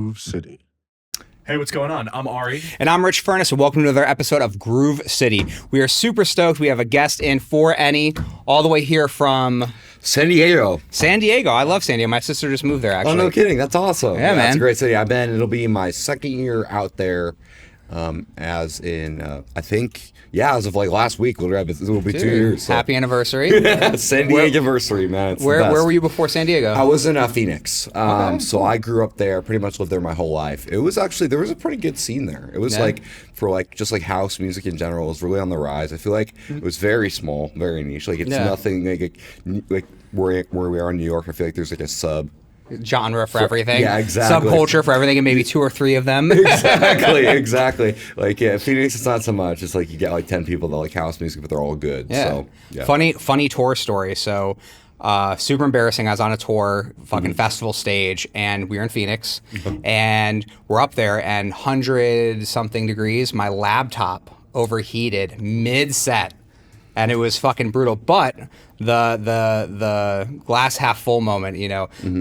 Groove City. Hey, what's going on? I'm Ari. And I'm Rich Furniss, and welcome to another episode of Groove City. We are super stoked. We have a guest in for Any, all the way here from... San Diego. San Diego. I love San Diego. My sister just moved there, actually. Oh, no kidding. That's awesome. Yeah, man. It's a great city. It'll be my second year out there, as of like last week. It will be 2 years. So. Happy anniversary. San Diego anniversary, man. It's where were you before San Diego? I was in Phoenix. So I grew up there, pretty much lived there my whole life. It was actually, there was a pretty good scene there. It was just like house music in general, it was really on the rise. I feel like it was very small, very niche. Like it's nothing like where we are in New York. I feel like there's like a genre for everything. Yeah, exactly. Subculture for everything, and maybe 2 or 3 of them. Exactly. Like, yeah, Phoenix, it's not so much. It's like you get like 10 people that like house music, but they're all good. Yeah. So, yeah. Funny tour story. So, super embarrassing. I was on a tour, fucking festival stage, and we were in Phoenix, and we're up there, and 100-something degrees. My laptop overheated mid-set, and it was fucking brutal. But the glass half full moment,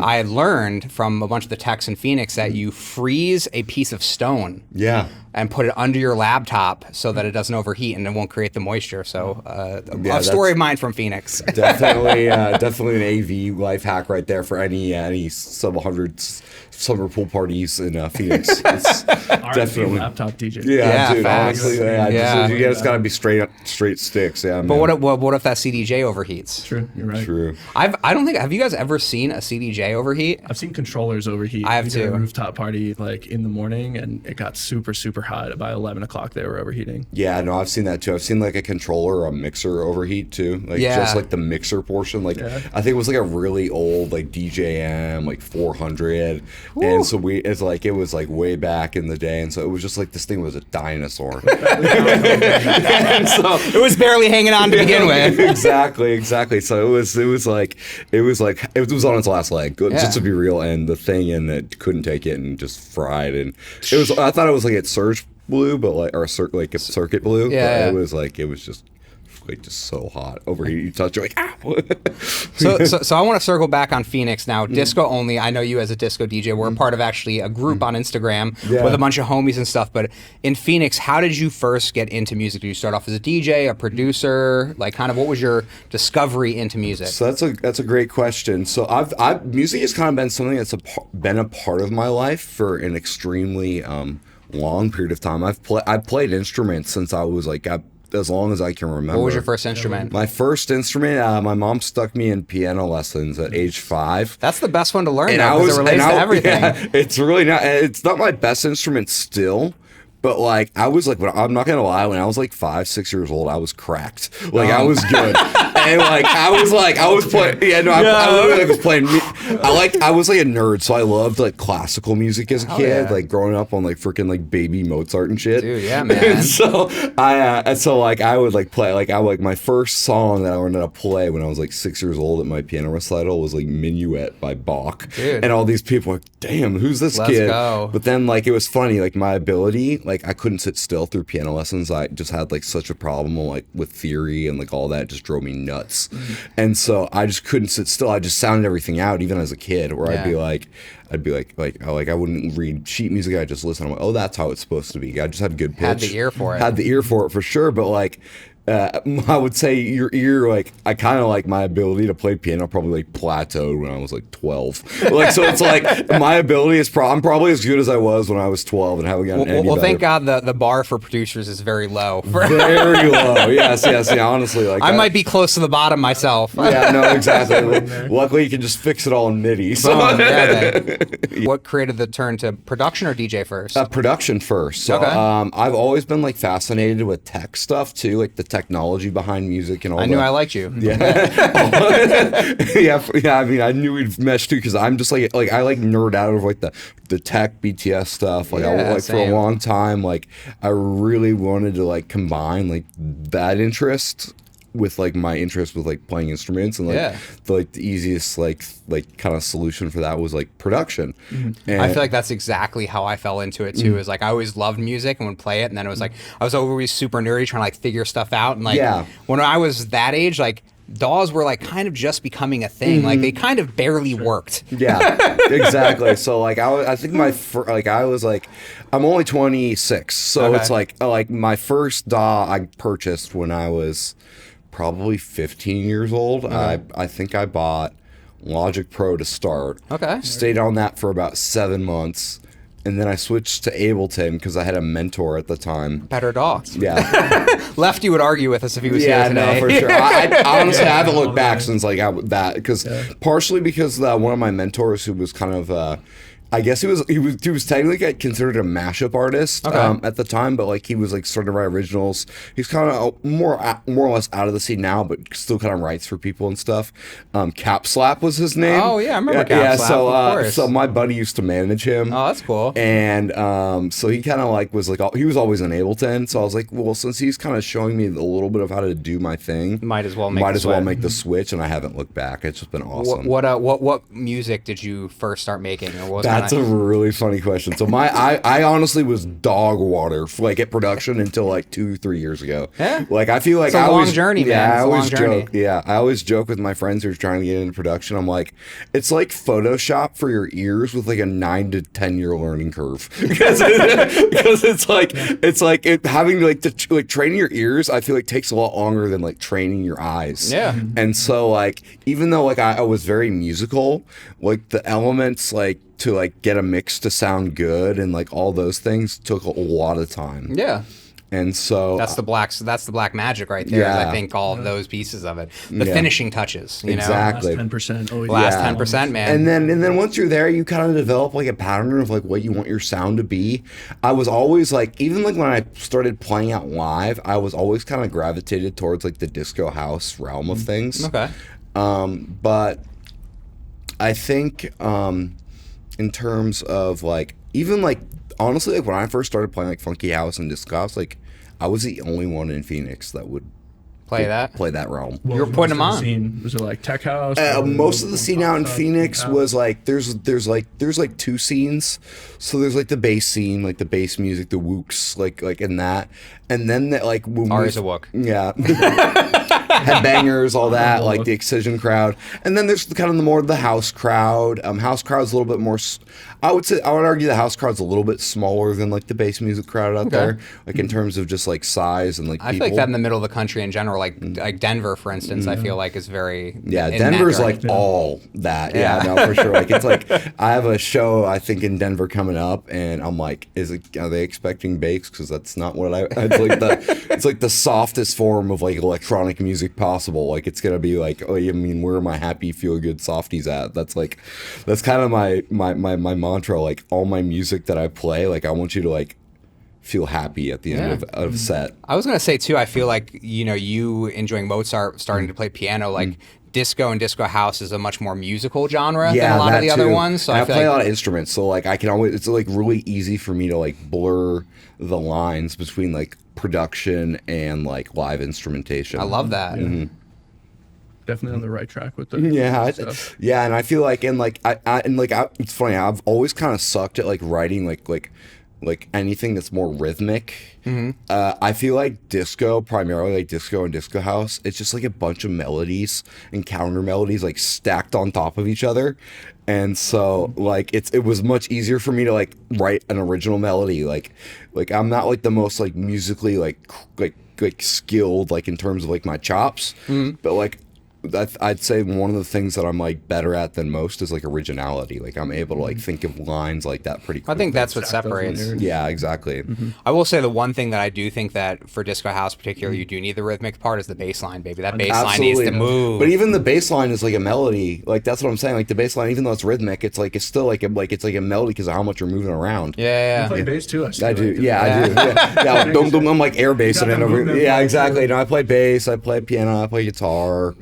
I had learned from a bunch of the techs in Phoenix that you freeze a piece of stone. Yeah. And put it under your laptop so that it doesn't overheat and it won't create the moisture. So a story of mine from Phoenix. Definitely an AV life hack right there for any sub-100 summer pool parties in Phoenix. It's definitely laptop DJ. Yeah, dude. Facts. Honestly, you just gotta be straight sticks. Yeah. But what if that CDJ overheats? True, you're right. True. I don't think. Have you guys ever seen a CDJ overheat? I've seen controllers overheat. I have we did too. a rooftop party like in the morning, and it got super hot. By 11 o'clock, they were overheating. Yeah, no, I've seen that too. I've seen like a controller or a mixer overheat too. Like just like the mixer portion. Like I think it was like a really old like DJM like 400, and so it was like way back in the day, and so it was just like this thing was a dinosaur. And so It was barely hanging on to begin with. Exactly. So it was on its last leg, just to be real, and the thing and it couldn't take it and just fried, and it was. I thought it was like it surge blue, but like a circuit blue. Yeah. But it was just so hot. Overheat, you touch, you're like, ow. So I want to circle back on Phoenix now. Disco only. I know you as a disco DJ. We're part of actually a group on Instagram with a bunch of homies and stuff. But in Phoenix, how did you first get into music? Did you start off as a DJ, a producer? Like, kind of, what was your discovery into music? So that's a great question. So music has kind of been something that's been a part of my life for an extremely long period of time. I've played instruments since I was like as long as I can remember. What was your first instrument? My first instrument, my mom stuck me in piano lessons at age 5. That's the best one to learn, though, because it relates to everything. Yeah, it's not my best instrument still. But like I'm not gonna lie, when I was like 5, 6 years old, I was cracked. Like I was good, and I was playing. Yeah, no, I literally was playing. I was like a nerd, so I loved like classical music as a kid, like growing up on like freaking like baby Mozart and shit. Dude, yeah, man. And so I would like play my first song that I learned how to play when I was like 6 years old at my piano recital was like Minuet by Bach. Dude. And all these people were like, damn, who's this Let's kid? go. But then like it was funny, like my ability, like I couldn't sit still through piano lessons. I just had like such a problem like with theory and like all that just drove me nuts. And so I just couldn't sit still. I just sounded everything out even as a kid, where I'd be like I wouldn't read sheet music. I just listen. I'm like, oh, that's how it's supposed to be. I just had good pitch. Had the ear for it. Had the ear for it for sure. But like I would say your ear, like I kind of like my ability to play piano probably like plateaued when I was like 12. Like so, it's like my ability is I'm probably as good as I was when I was 12 and haven't gotten any better. Well, thank God the bar for producers is very low. Very low. Yes. Yeah, honestly, like I might be close to the bottom myself. Yeah, no, exactly. Luckily, you can just fix it all in MIDI. So. What created the turn to production or DJ first? Production first. So I've always been like fascinated with tech stuff too, like the technology behind music and all that. I knew I liked you. Yeah. I mean, I knew we'd mesh too, because I'm just like I like nerd out over like the tech BTS stuff. Like for a long time, like I really wanted to like combine like that interest with like my interest with like playing instruments, and the easiest like kind of solution for that was like production. And I feel like that's exactly how I fell into it too. Is like I always loved music and would play it, and then it was like I was always super nerdy trying to like figure stuff out, and like when I was that age, like DAWs were like kind of just becoming a thing. Like they kind of barely worked. Yeah, exactly. So like I think I was like, I'm only 26, so Okay. it's like my first DAW I purchased when I was probably 15 years old. I think I bought Logic Pro to start. Okay. Stayed on that for about 7 months, and then I switched to Ableton because I had a mentor at the time. Better DAW. Yeah. Lefty would argue with us if he was Yeah, here today. no, for sure. I honestly I haven't looked back since like that because partially because one of my mentors who was kind of I guess he was technically considered a mashup artist at the time, but like he was like starting to write originals. He's kind of more or less out of the scene now, but still kind of writes for people and stuff. Cap Slap was his name. Oh yeah, I remember Cap Slap. Of course. So my buddy used to manage him. Oh, that's cool. And so he kind of like was like he was always in Ableton. So I was like, well, since he's kind of showing me a little bit of how to do my thing, Might as well make the switch. And I haven't looked back. It's just been awesome. What music did you first start making? Or what was That's a really funny question. So I honestly was dog water like at production until like 2-3 years ago. Yeah. Like I feel like It's a I long always journey, man. Yeah, It's I a always long journey. joke. Yeah, I always joke with my friends who are trying to get into production. I'm like, it's like Photoshop for your ears with like a 9 to 10 year learning curve because having to training your ears. I feel like takes a lot longer than like training your eyes. Yeah. And so like even though like I was very musical, like the elements like to like get a mix to sound good and like all those things took a lot of time. Yeah. And so That's the black magic right there. Yeah. I think all of those pieces of it, the Yeah. finishing touches, you know, Exactly. Last 10%. Always. last Yeah. 10%, man. And then once you're there, you kind of develop like a pattern of like what you want your sound to be. I was always like, even like when I started playing out live, I was always kind of gravitated towards like the disco house realm of things. Okay. But I think in terms of like even like honestly like when I first started playing like funky house and disco house, like I was the only one in Phoenix that would Play that. play that realm. What You were was putting most them of the on. scene? Was it like tech house? Most of the scene out in Pop Phoenix stuff? was like there's like two scenes. So there's like the bass scene, like the bass music, the wooks, like in that, and then that like when Ari's a wook. Yeah. Headbangers, all that, like the Excision crowd, and then there's kind of the more the house crowd. House crowd's a little bit more. I would argue the house crowd's a little bit smaller than like the bass music crowd out there, like in terms of just like size and like. I people. feel like that in the middle of the country in general, like Denver, for instance, I feel like is very Yeah, in that Denver's direction. like all that. Yeah, Yeah. no, for sure. Like it's like I have a show I think in Denver coming up, and I'm like, are they expecting bass? Because that's not what it's like the softest form of like electronic music possible. Like it's gonna be like, oh, I mean, where are my happy feel good softies at? That's kind of my mantra. Like all my music that I play, like I want you to like feel happy at the end of set. I was gonna say too. I feel like you enjoying Mozart, starting to play piano, like disco and disco house is a much more musical genre than a lot of the other ones. So And I feel play a like lot of instruments, so like I can always. It's like really easy for me to like blur the lines between like production and like live instrumentation. I love that. Definitely on the right track with the Yeah, stuff. yeah, and I feel like it's funny. I've always kind of sucked at like writing like anything that's more rhythmic. I feel like disco, primarily like disco and disco house, it's just like a bunch of melodies and counter melodies like stacked on top of each other. And so like it was much easier for me to like write an original melody. Like I'm not like the most like musically like skilled like in terms of like my chops, but like I'd say one of the things that I'm like better at than most is like originality. Like I'm able to like think of lines like that pretty quickly. I think that's what Stack those separates. layers. Yeah, exactly. I will say the one thing that I do think that for disco house particularly you do need the rhythmic part is the bass line, baby. That bass line needs to move. But even the bass line is like a melody. Like that's what I'm saying. Like the bass line, even though it's rhythmic, it's still like a melody because of how much you're moving around. I Yeah. play bass too. I do. Yeah, I do. Yeah. I'm like air bassing it over. Yeah, exactly. No, I play bass. I play piano. I play guitar.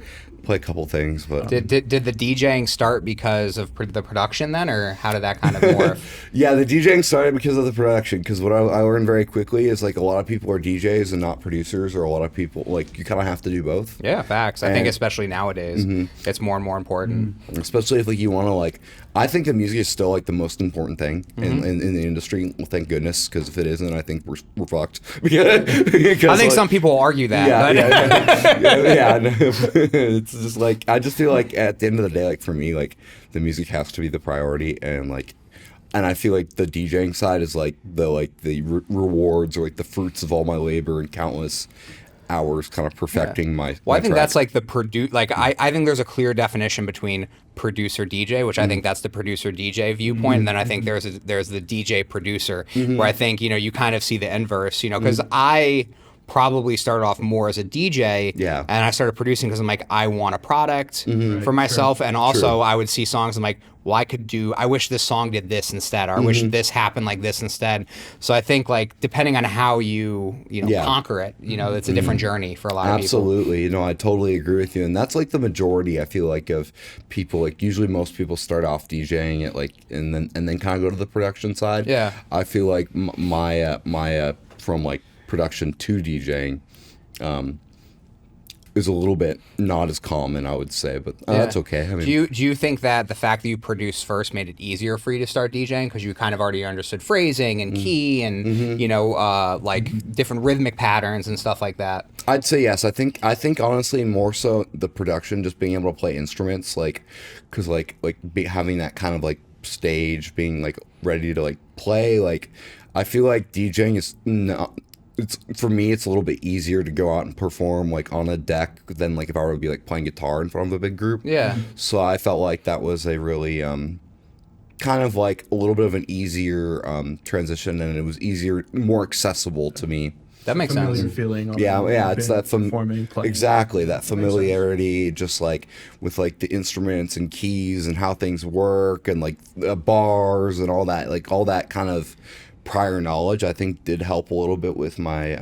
Play a couple things, but Did the DJing start because of the production then, or how did that kind of morph? yeah, the DJing started because of the production. Because what I learned very quickly is like a lot of people are DJs and not producers, or a lot of people like you kind of have to do both. Yeah, facts. I think And- especially nowadays, it's more and more important. Especially if like you want to like, I think the music is still like the most important thing in the industry. Well, thank goodness, because if it isn't, I think we're fucked. I think some people argue that. No. It's just like I just feel like at the end of the day, like for me, like the music has to be the priority, and I feel like the DJing side is like the rewards or like the fruits of all my labor and countless hours kind of perfecting my. Well, I think track. that's like I think there's a clear definition between producer DJ, which I think that's the producer DJ viewpoint, and then I think there's the DJ producer, where I think you kind of see the inverse, because I probably started off more as a DJ, and I started producing because I'm like, I want a product for myself, and also I would see songs I'm like, well, I wish this song did this instead, or I wish this happened like this instead. So I think like depending on how you conquer it, it's a different journey for a lot of people. Absolutely, I totally agree with you, and that's like the majority. I feel like of people, like usually most people start off DJing it, like and then kind of go to the production side. Yeah, I feel like my from like production to DJing is a little bit not as common, I would say, but that's okay. I mean, do you think that the fact that you produced first made it easier for you to start DJing because you kind of already understood phrasing and key and like different rhythmic patterns and stuff like that? I'd say yes. I think honestly more so the production, just being able to play instruments, like because having that kind of like stage, being like ready to like play. Like I feel like DJing is not. It's for me, it's a little bit easier to go out and perform like on a deck than like if I were to be like playing guitar in front of a big group. Yeah. So I felt like that was a really kind of like a little bit of an easier transition, and it was easier, more accessible to me. That makes sense. Feeling. It's that playing. Exactly, that familiarity, just like with like the instruments and keys and how things work and like bars and all that, like all that kind of prior knowledge, I think did help a little bit with my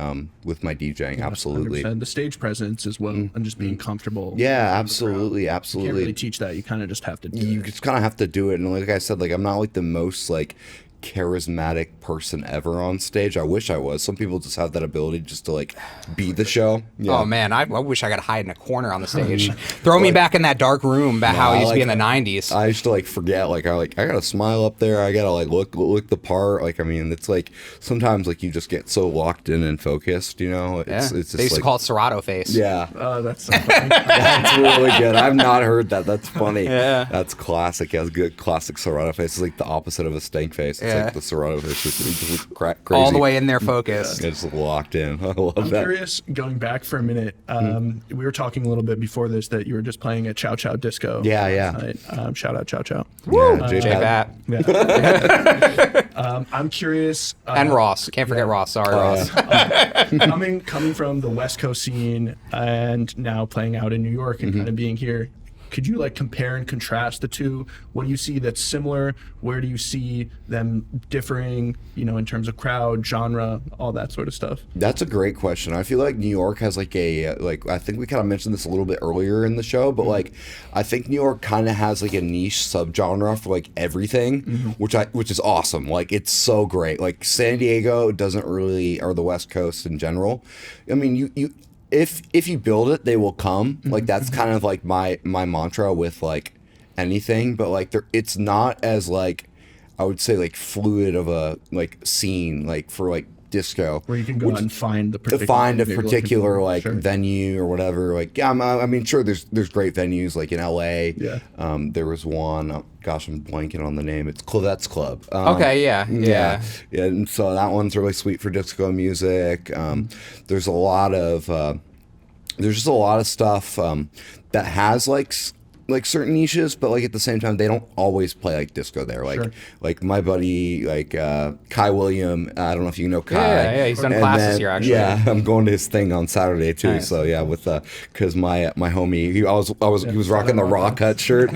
DJing. Absolutely. 100%. The stage presence as well, and just being comfortable. Yeah, absolutely. You can't really teach that. You kind of just have to do it. You just kind of have to do it. And like I said, like I'm not like the most like charismatic person ever on stage. I wish I was. Some people just have that ability just to like be the show. Yeah. Oh man, I wish I could hide in a corner on the stage. Throw me back in that dark room about how it used to be in the 90s. I used to like forget, like I gotta smile up there, I gotta like look the part. Like I mean, it's like sometimes like you just get so locked in and focused, It's just they used to call it Serato face. Yeah. Oh, that's so funny. That's really good. I've not heard that. That's funny. Yeah. That's classic. That's good. Classic Serato face. It's like the opposite of a stank face. It's like the Serato face. Just crazy. All the way in there focused. It's locked in. I love that. I'm curious, going back for a minute, we were talking a little bit before this that you were just playing at Chow Chow Disco. Yeah. Shout out Chow Chow. Woo! J-Pat. Yeah. I'm curious. And Ross. Can't forget Ross. Sorry, Ross. Coming from the West Coast scene and now playing out in New York and kind of being here, could you like compare and contrast the two? What do you see that's similar? Where do you see them differing, in terms of crowd, genre, all that sort of stuff? That's a great question. I feel like New York has like I think we kind of mentioned this a little bit earlier in the show, but like I think New York kind of has like a niche subgenre for like everything, which is awesome. Like it's so great. Like San Diego doesn't really, or the West Coast in general. I mean, you if you build it, they will come. Like that's kind of like my mantra with like anything, but like it's not as like I would say like fluid of a like scene like for like disco where you can go out and find a particular like venue or whatever. Like I mean sure there's great venues like in LA. There was one, gosh, I'm blanking on the name. It's Clavette's Club. Yeah. And so that one's really sweet for disco music. There's just a lot of stuff that has like certain niches, but like at the same time they don't always play like disco there. Like my buddy Kai William, I don't know if you know Kai. Yeah, he's done classes here actually. Yeah, I'm going to his thing on Saturday too. Nice. So yeah, with because my homie he was rocking the Raw Cut shirt,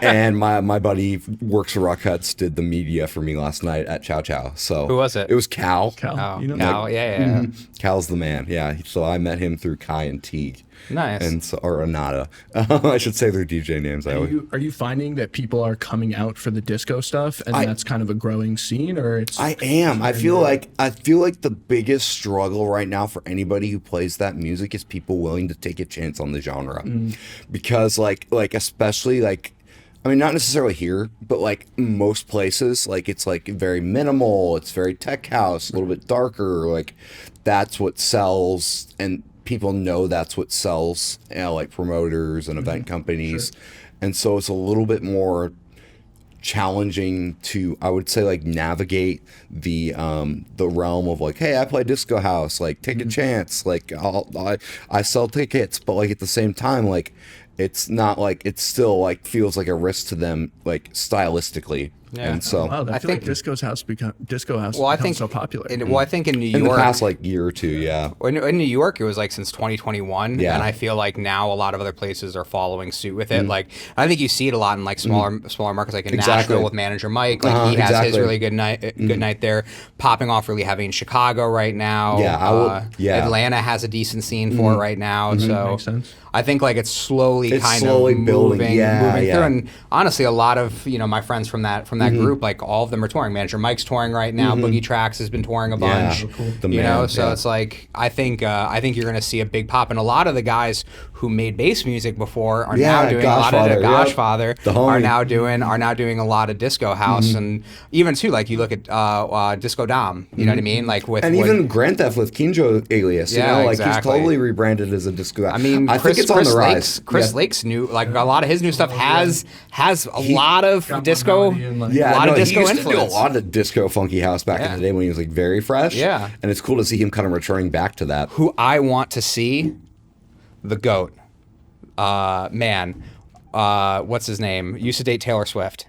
and my buddy works for Raw Cuts, did the media for me last night at Chow Chow. So who was it? It was Cal. Cal, yeah. Cal's the man. Yeah, so I met him through Kai and Teague. Nice. And so, or Anada. I should say their DJ names. Are you finding that people are coming out for the disco stuff, and that's kind of a growing scene, or it's? I am. I feel like the biggest struggle right now for anybody who plays that music is people willing to take a chance on the genre, because like especially like I mean, not necessarily here, but like most places, like it's like very minimal. It's very tech house, a little bit darker. Like that's what sells, and people know that's what sells. Like promoters and event companies, and so it's a little bit more challenging to, I would say, like navigate the realm of like, hey, I play disco house, like take a chance, like I sell tickets, but like at the same time, like it's not like, it still like feels like a risk to them, like stylistically. Yeah. And so Wow, I feel like disco house become so popular. I think in New York, in the past like year or two, yeah. in New York, it was like since 2021, Yeah. and I feel like now a lot of other places are following suit with it. Like I think you see it a lot in like smaller markets, like in Nashville with manager Mike. Like he has his really good night there, popping off really heavy in Chicago right now. Yeah, Atlanta has a decent scene for it right now. So Makes sense. I think like it's slowly It's kind slowly of building. moving Yeah, through. yeah. And honestly, a lot of my friends from that group, like all of them are touring. Manager Mike's touring right now. Boogie Tracks has been touring a bunch. The You man, know, so yeah. it's like I think you're going to see a big pop, and a lot of the guys who made bass music before are now doing a lot of the Godfather, Goshfather the homie. are now doing a lot of disco house, and even too like you look at Disco Dom, you know what I mean, like with And even Grand Theft with Kinjo alias, Yeah, you know, like exactly. he's totally rebranded as a disco. I mean, I think it's on the rise. Chris Lake's new, like a lot of his new stuff has a lot of got disco, melody and, like- a lot of he disco used influence. to do a lot of disco funky house back in Yeah. the day when he was like very fresh. Yeah. And it's cool to see him kind of returning back to that. Who I want to see, the GOAT, what's his name? Used to date Taylor Swift.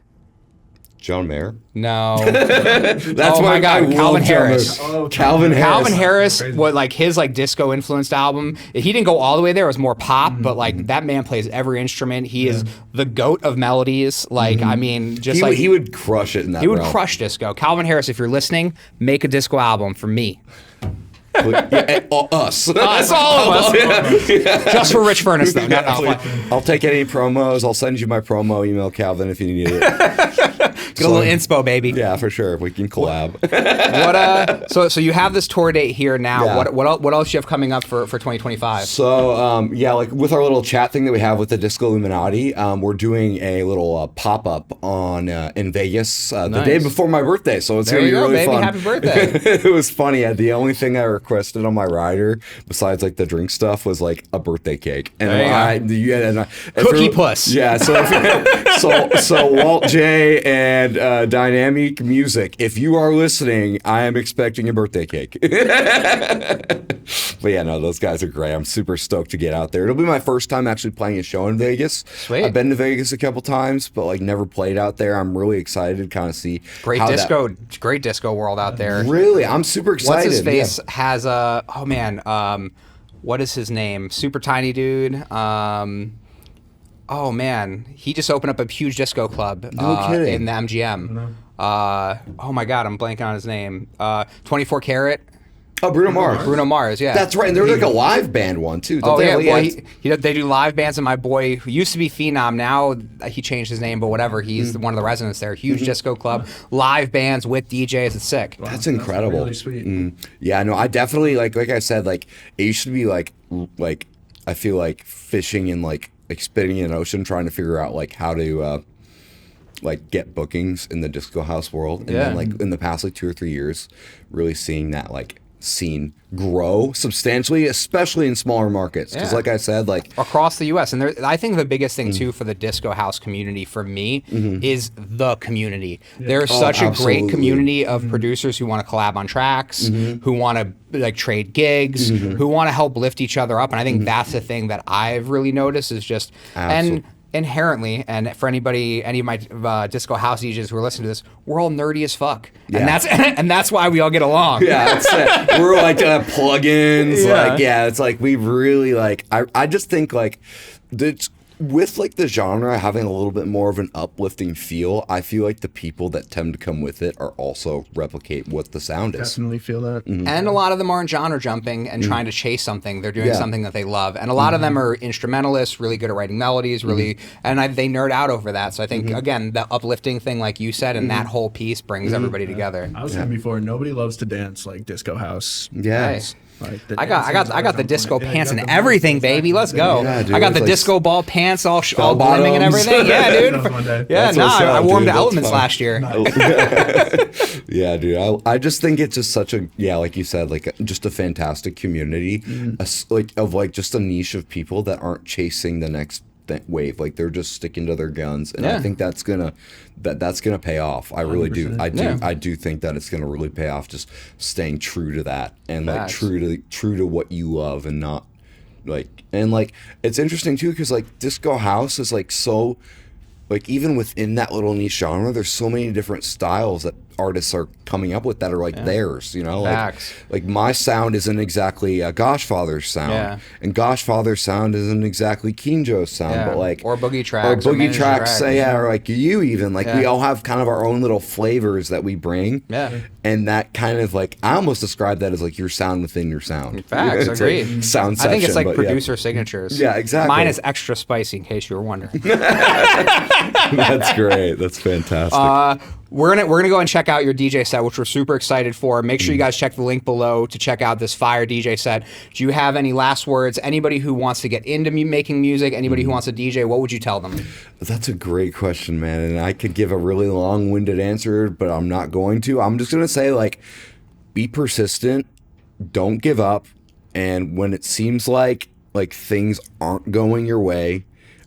John Mayer. No. That's Oh why my God, I love Calvin John Harris. Mayer. Oh, Calvin Harris. Calvin Harris, Crazy. what like his like disco influenced album. He didn't go all the way there. It was more pop, but like that man plays every instrument. He is the GOAT of melodies. Like I mean, just He would crush it in that he would realm. crush disco. Calvin Harris, if you're listening, make a disco album for me. Us. Us, all of us. Just for Rich Furniss, though. I'll take any promos. I'll send you my promo email, Calvin, if you need it. Get a little inspo, baby. Yeah, for sure. We can collab. So you have this tour date here now. Yeah. What else you have coming up for 2025? So, like with our little chat thing that we have with the Disco Illuminati, we're doing a little pop-up on in Vegas the Nice. day before my birthday. So it's There going to you be go, really baby. fun. Happy birthday. It was funny. The only thing I requested on my rider, besides like the drink stuff, was like a birthday cake. And Cookie puss. Yeah. So Walt J and Dynamic Music, if you are listening, I am expecting a birthday cake. But yeah, no, those guys are great. I'm super stoked to get out there. It'll be my first time actually playing a show in Vegas. Sweet. I've been to Vegas a couple times, but like never played out there. I'm really excited to kind of see Great how great disco world out there. Really, I'm super excited. What's his face Yeah. has a what is his name? Super tiny dude. Oh man, he just opened up a huge disco club kidding. in the MGM. Oh my God, I'm blanking on his name. 24 Karat. Oh, Bruno Mars. Bruno Mars, yeah. That's right. And there's like a live band one too. Oh yeah, well, yeah. they do live bands, and my boy who used to be Phenom, now he changed his name, but whatever. He's one of the residents there. Huge disco club, live bands with DJs. It's sick. That's incredible. Really sweet. Yeah, no, I definitely like I said, like it used to be like I feel like fishing and like spitting in an ocean, trying to figure out like how to like get bookings in the disco house world, and then like in the past like 2 or 3 years, really seeing that like scene grow substantially, especially in smaller markets. Because like I said, like across the U.S. And I think the biggest thing too for the disco house community for me is the community. There's such a absolutely. great community of producers who want to collab on tracks, who want to like trade gigs, who want to help lift each other up. And I think that's the thing that I've really noticed is just and inherently, and for any of my disco house DJs who are listening to this, we're all nerdy as fuck, and that's why we all get along. Yeah, it's, we're like plugins. It's like we really like. I just think like with like the genre having a little bit more of an uplifting feel, I feel like the people that tend to come with it are also replicate what the sound is. Definitely feel that. And a lot of them aren't genre jumping and trying to chase something. They're doing something that they love. And a lot of them are instrumentalists, really good at writing melodies, really, and they nerd out over that. So I think, again, the uplifting thing, like you said, and that whole piece brings everybody together. I was saying before, nobody loves to dance like disco house. Yeah. Nice. Like I got the disco Yeah, you pants got and the everything, muscles, baby. Let's go. Yeah, dude, I got it's the like disco ball pants all bell glimming and bottoms. everything. Yeah, That was one day. dude. Yeah, That's no, what's I up, wore them dude. to That's Elements fine. last year. Yeah, dude. I just think it's just such a, yeah, like you said, like just a fantastic community, like just a niche of people that aren't chasing the next wave. Like they're just sticking to their guns, and I think that's gonna pay off. I really do. 100%. I do think that it's gonna really pay off. Just staying true to that, and like Facts. true to what you love, and not like, and like it's interesting too, because like disco house is like so. Like even within that little niche genre, there's so many different styles that artists are coming up with that are like theirs, you know. Facts. Like my sound isn't exactly a Goshfather's sound, Yeah. and Goshfather's sound isn't exactly Kinjo's sound, Yeah. but like Or Boogie Tracks, or Boogie Managed Tracks, Drag. or like you even like we Yeah. all have kind of our own little flavors that we bring, and that kind of like I almost describe that as like your sound within your sound. Facts, It's like agreed. sound I think it's section, like but yeah. producer signatures. Yeah, exactly. Mine is extra spicy, in case you were wondering. That's great. That's fantastic. We're gonna go and check out your DJ set, which we're super excited for. Make sure you guys check the link below to check out this fire DJ set. Do you have any last words? Anybody who wants to get into making music, anybody who wants to DJ, what would you tell them? That's a great question, man. And I could give a really long-winded answer, but I'm not going to. I'm just going to say, like, be persistent. Don't give up. And when it seems like things aren't going your way,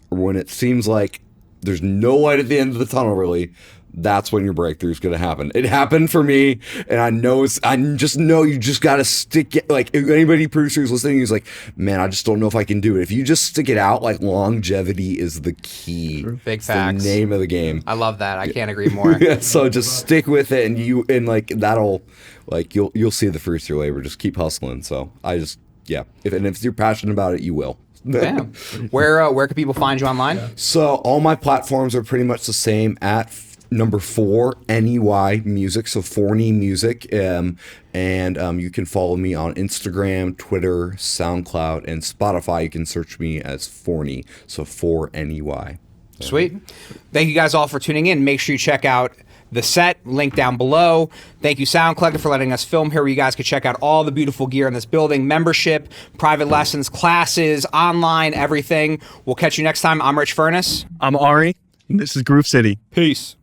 or when it seems like there's no light at the end of the tunnel, really, that's when your breakthrough is going to happen. It happened for me, and I just know you just got to stick it. Like, if anybody producer who's listening who's like, man, I just don't know if I can do it. If you just stick it out, like, longevity is the key. Big It's facts. the name of the game. I love that. I can't agree more. Yeah, so just stick with it, and like that'll, like, you'll see the fruits of your labor. Just keep hustling. So I just, yeah. If you're passionate about it, you will. Yeah. Where can people find you online? So all my platforms are pretty much the same at number 4 NEY Music, so Forney Music, and you can follow me on Instagram, Twitter, SoundCloud, and Spotify. You can search me as Forney, so 4NEY. Sweet. Thank you guys all for tuning in. Make sure you check out the set, link down below. Thank you, Sound Collective, for letting us film here, where you guys can check out all the beautiful gear in this building, membership, private lessons, classes, online, everything. We'll catch you next time. I'm Rich Furniss. I'm Ari, and this is Groove City. Peace.